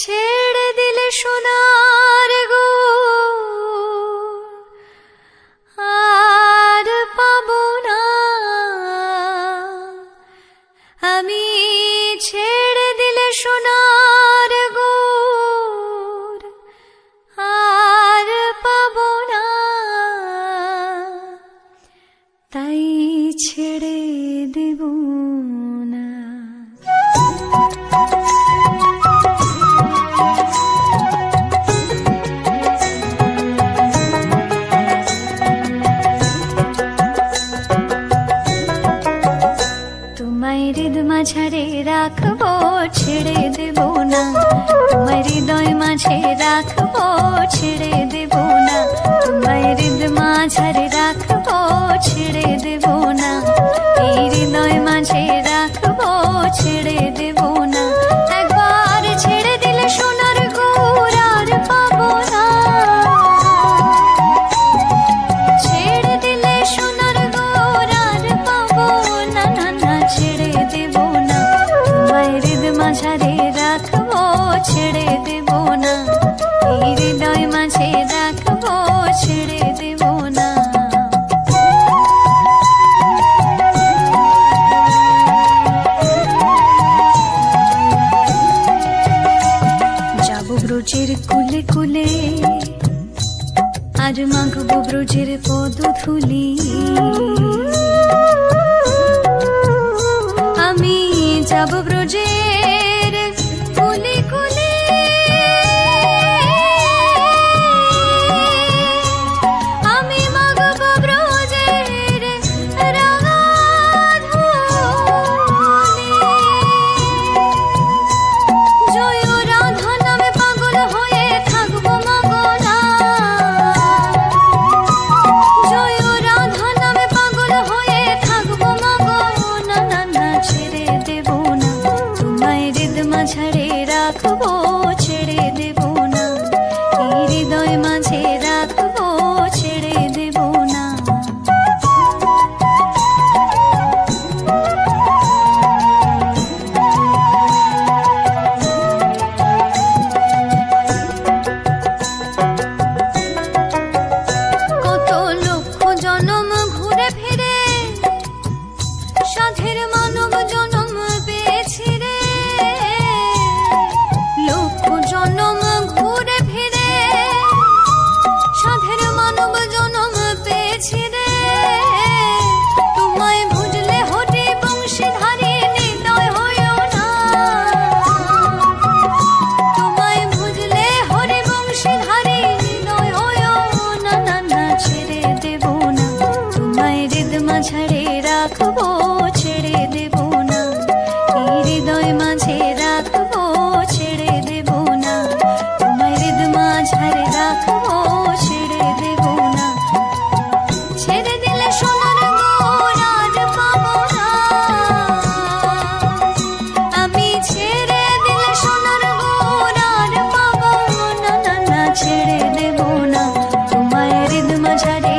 ছেড়ে দিলে সোনার গো আর পাবো না, আমি ছেড়ে দিলে সোনার গো আর পাবো না, তাই ছেড়ে দেব না। তোমায় হৃদ মাঝারে রাখবো, ছেড়ে দেব না, তোমায় হৃদয় মাঝে রাখবো, ছেড়ে দেব না, তোমায় হৃদ মাঝারে রাখবো, ছেড়ে দেব না, এই হৃদয় মাঝে রাখবো, ছেড়ে দেব না। একবার ছেড়ে দিলে সোনার গুড় আর পাবো না, ছেড়ে দিলে সোনার গুড় আর পাবো না, না না ছেড়ে দেব না, তোমায় হৃদ মাঝারে রাখবো, ছেড়ে দেব না, এই হৃদয় মাঝে রাখবো, ছেড়ে দেব না। যাবো ব্রজের কুলে কুলে, আর মাখবো ব্রজের পদধূলি, আমি যাবো ব্রজের কুলে কুলে, আমি মাখবো ব্রজের রাঙা ধূলি। জয় রাধা নামে পাগল হয়ে থাকবো মাগনা, জয় রাধা নামে পাগল হয়ে থাকবো মাগনা, না না ছেড়ে দেব না, তোমায় হৃদ মাঝারে রাখবো, ছেড়ে দেব না, এই হৃদয় মাঝে রাখবো, ছেড়ে দেব না। কত লক্ষ জনম ঘুরে ফিরে সাধের মানব জনম পেয়েছি রে, লক্ষ জনম ঘুরে ফিরে সাধের মানব জনম পেয়েছি রে, তোমায় ভুজলে হরি বংশীধারী নির্দয় হইও না, তোমায় ভুজলে হরি বংশীধারী নির্দয় হইও না, না না ছেড়ে দেব না, তোমায় হৃদ মাঝারে রাখবো, ছেড়ে দেব না, এই হৃদয় মাঝে রাখবো, ছেড়ে দেব না, তোমায় হৃদ মাঝারে রাখবো, ছেড়ে দেব না, ছেড়ে দিলে সোনার গুড় আর পাবো না, আমি ছেড়ে দিলে সোনার গুড় আর পাবো না, না না ছেড়ে দেব না, তোমায় হৃদ মাঝারে